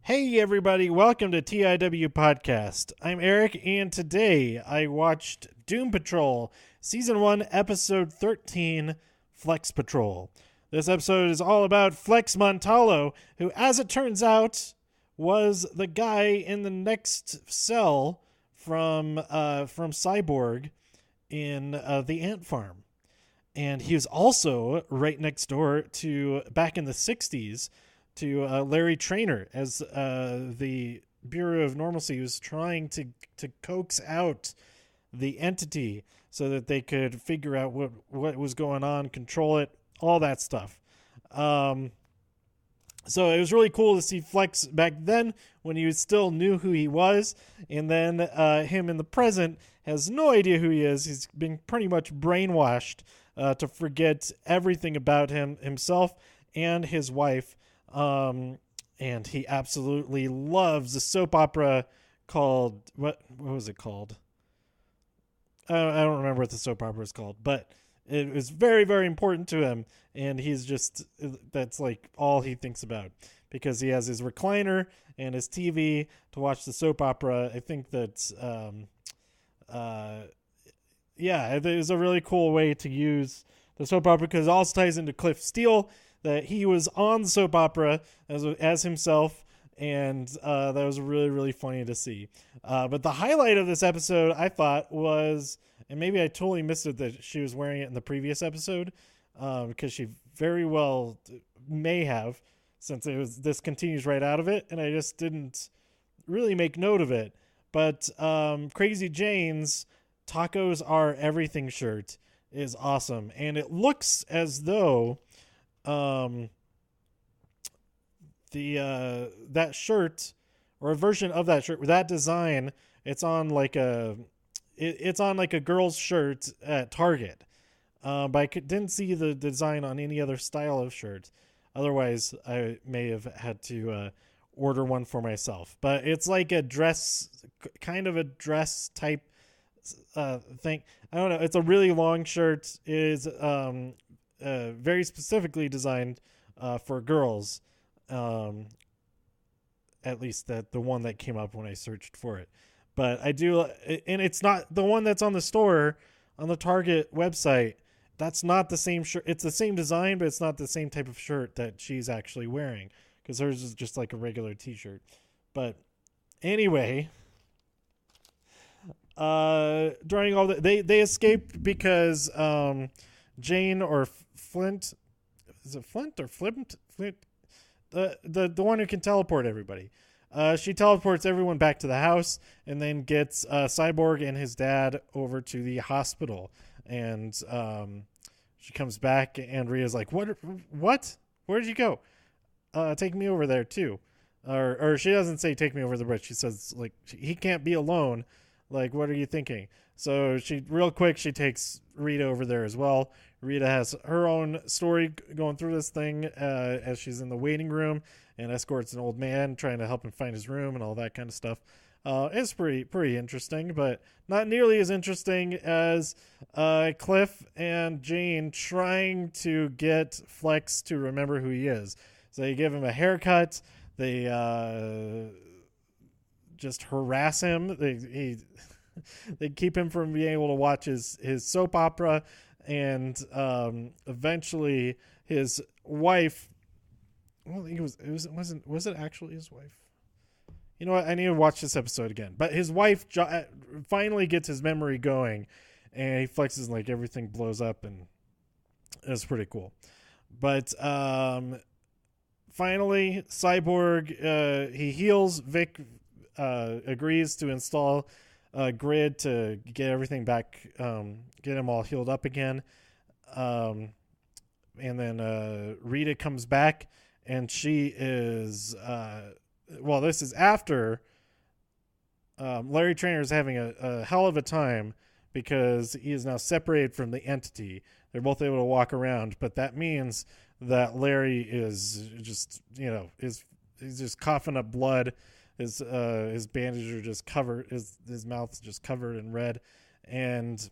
Hey everybody, welcome to TIW Podcast. I'm Eric, and today I watched Doom Patrol, Season 1, Episode 13, Flex Patrol. This episode is all about Flex Montalo, who, as it turns out, was the guy in the next cell from Cyborg in the Ant Farm. And he was also right next door to, back in the 60s, to Larry Trainer as the Bureau of Normalcy was trying to coax out the entity so that they could figure out what was going on, control it, all that stuff. So it was really cool to see Flex back then when he still knew who he was, and then him in the present has no idea who he is. He's been pretty much brainwashed to forget everything about himself and his wife. And he absolutely loves the soap opera called what was it called? I don't remember what the soap opera is called, but it was very, very important to him, and that's like all he thinks about because he has his recliner and his TV to watch the soap opera. I think that it was a really cool way to use the soap opera because it also ties into Cliff Steele, that he was on the soap opera as himself, and that was really, really funny to see. But the highlight of this episode, I thought, was, and maybe I totally missed it, that she was wearing it in the previous episode, because she very well may have, since this continues right out of it, and I just didn't really make note of it. But Crazy Jane's Tacos Are Everything shirt is awesome, and it looks as though that shirt, or a version of that shirt with that design, it's on like a girl's shirt at Target, but I didn't see the design on any other style of shirt. Otherwise I may have had to order one for myself, but it's like a dress, kind of a dress type thing. I don't know, it's a really long shirt. It is very specifically designed for girls, at least the one that came up when I searched for it. But I do, and it's not the one that's on the store, on the Target website. That's not the same shirt. It's the same design, but it's not the same type of shirt that she's actually wearing, because hers is just like a regular t-shirt. But anyway, during all that, they escaped because Jane, or Flint, is it Flint or Flint? The one who can teleport everybody. She teleports everyone back to the house, and then gets Cyborg and his dad over to the hospital. And she comes back, and Rhea's like, "What? Where did you go? Take me over there too." Or she doesn't say take me over there, but she says, like, he can't be alone. Like, what are you thinking? So real quick, she takes Rita over there as well. Rita has her own story going through this thing as she's in the waiting room and escorts an old man trying to help him find his room and all that kind of stuff. It's pretty interesting, but not nearly as interesting as Cliff and Jane trying to get Flex to remember who he is. So they give him a haircut. They just harass him. They keep him from being able to watch his soap opera, and eventually his wife. Well, was it actually his wife? You know what? I need to watch this episode again. But his wife finally gets his memory going, and he flexes, like, everything blows up, and it's pretty cool. But finally, Cyborg, he heals. Vic agrees to install a grid to get everything back, get him all healed up again. And then Rita comes back, and she is this is after Larry Trainer is having a hell of a time because he is now separated from the entity. They're both able to walk around, but that means that Larry is just, he's just coughing up blood. His bandages are just covered. His mouth's just covered in red, and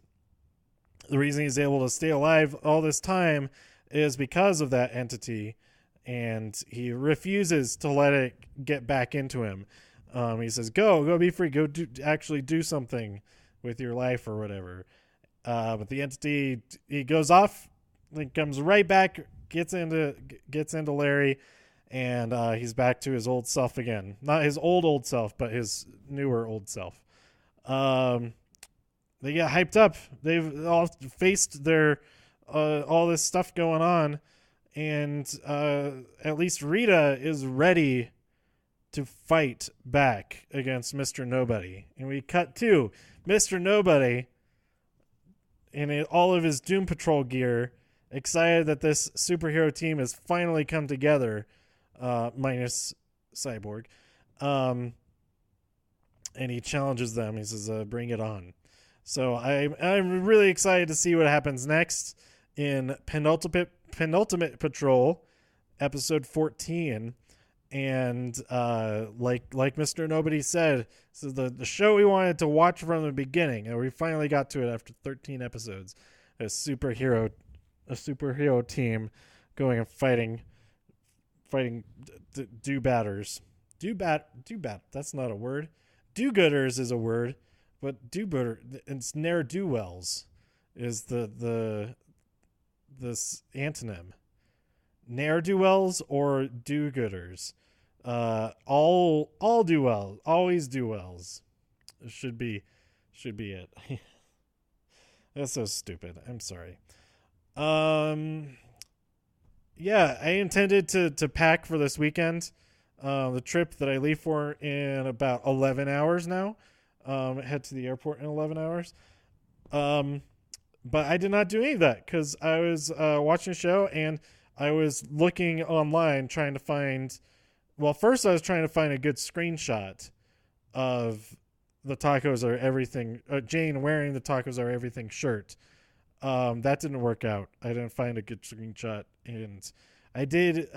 the reason he's able to stay alive all this time is because of that entity. and he refuses to let it get back into him. He says, "Go be free. Go actually do something with your life or whatever." But the entity, he goes off, then comes right back, gets into Larry, and he's back to his old self again. Not his old self, but his newer old self. They get hyped up. They've all faced their all this stuff going on, and at least Rita is ready to fight back against Mr. Nobody. And we cut to Mr. Nobody in all of his Doom Patrol gear, excited that this superhero team has finally come together, minus Cyborg. And he challenges them. He says, "Bring it on." So I'm really excited to see what happens next in Penultimate Patrol, episode 14. And like Mr. Nobody said, this is the show we wanted to watch from the beginning, and we finally got to it after 13 episodes. A superhero team going and fighting do-batters. That's not a word. Do-gooders is a word, but it's ne'er-do-wells is the antonym. Ne'er-do-wells or do-gooders. All do well, always do wells. Should be it. That's so stupid. I'm sorry. Yeah, I intended to pack for this weekend. The trip that I leave for in about 11 hours now. Head to the airport in 11 hours. But I did not do any of that because I was watching a show and I was looking online trying to find. Well, first I was trying to find a good screenshot of the tacos are everything. Jane wearing the tacos are everything shirt. That didn't work out. I didn't find a good screenshot, and I did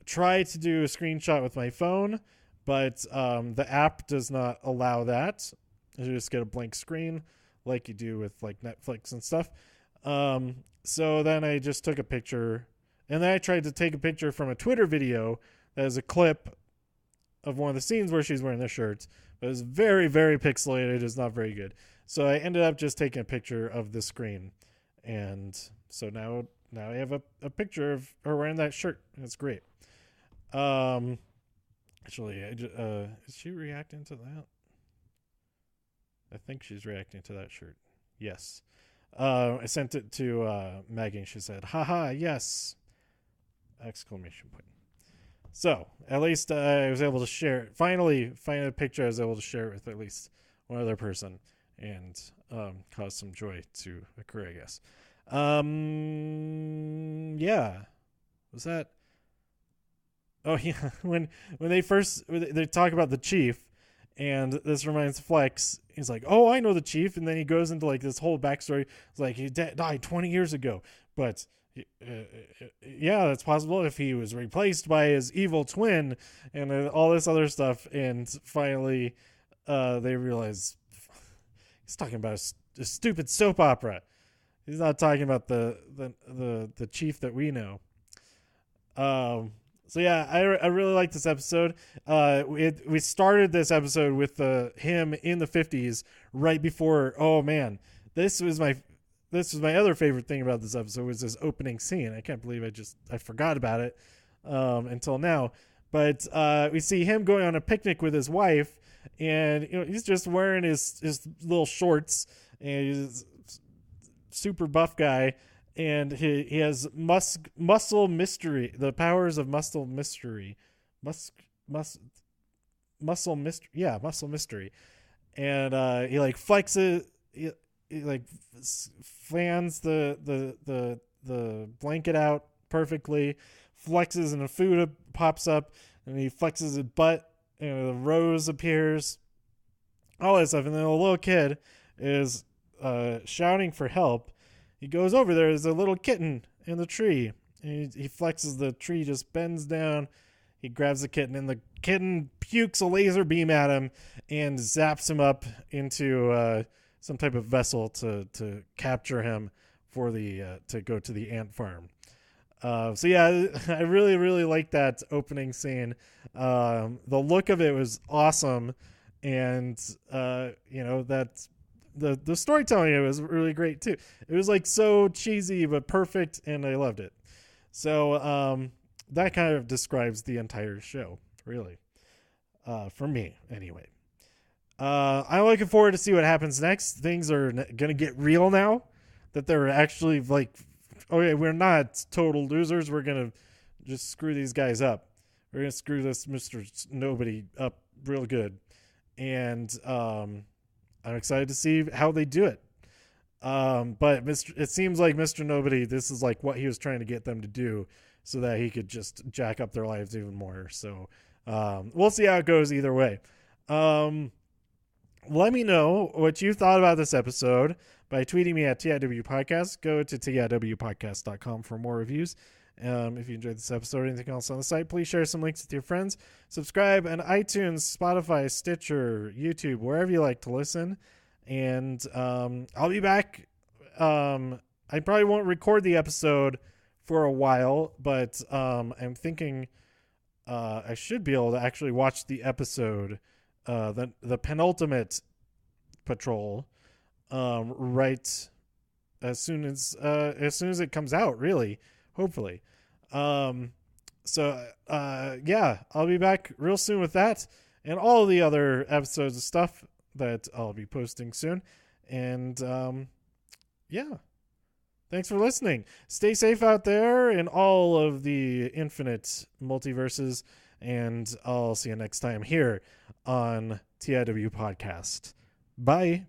try to do a screenshot with my phone, but the app does not allow that. You just get a blank screen like you do with like Netflix and stuff. So then I just took a picture, and then I tried to take a picture from a Twitter video that is a clip of one of the scenes where she's wearing the shirt. But it was very, very pixelated. It's not very good. So I ended up just taking a picture of the screen. And so now I have a picture of her wearing that shirt. It's great. Actually, is she reacting to that? I think she's reacting to that shirt. Yes. I sent it to Maggie, and she said, "Haha, yes!" Exclamation point. So at least I was able to share it. Finally find a picture I was able to share it with at least one other person, and cause some joy to occur, I guess. Yeah. Was that? Oh yeah. When they talk about the chief, and this reminds Flex. He's like, "Oh, I know the chief," and then he goes into like this whole backstory. It's like he died 20 years ago, but yeah, that's possible if he was replaced by his evil twin and all this other stuff. And finally, they realize he's talking about a stupid soap opera. He's not talking about the chief that we know. So yeah, I really like this episode. We started this episode with him in the 50s, right before. Oh man, this was my other favorite thing about this episode was this opening scene. I can't believe I forgot about it until now. But we see him going on a picnic with his wife, and he's just wearing his little shorts, and he's a super buff guy. And he has muscle mystery, the powers of muscle mystery, muscle mystery, yeah, muscle mystery. And he like flexes, he like fans the blanket out perfectly, flexes, and a food pops up, and he flexes his butt, and the rose appears, all that stuff. And then a little kid is shouting for help. He goes over there. There's a little kitten in the tree. And he flexes the tree, just bends down. He grabs the kitten, and the kitten pukes a laser beam at him and zaps him up into some type of vessel to capture him for to go to the ant farm. So yeah, I really, really like that opening scene. The look of it was awesome, and that the storytelling it was really great too. It was like so cheesy but perfect, and I loved it. So that kind of describes the entire show, really, for me anyway. I'm looking forward to see what happens next. Things are gonna get real now that they're actually like, okay, we're not total losers. We're gonna just screw these guys up. We're gonna screw this Mr. Nobody up real good, and I'm excited to see how they do it. But it seems like Mr. Nobody, this is like what he was trying to get them to do, so that he could just jack up their lives even more. So we'll see how it goes either way. Let me know what you thought about this episode by tweeting me at TIW Podcast. Go to TIWpodcast.com for more reviews. If you enjoyed this episode or anything else on the site, please share some links with your friends. Subscribe on iTunes, Spotify, Stitcher, YouTube, wherever you like to listen. And I'll be back. I probably won't record the episode for a while, but I'm thinking I should be able to actually watch the episode, the penultimate patrol, right as soon as it comes out, really, hopefully. Yeah, I'll be back real soon with that and all the other episodes of stuff that I'll be posting soon. And yeah, thanks for listening. Stay safe out there in all of the infinite multiverses, and I'll see you next time here on TIW Podcast. Bye.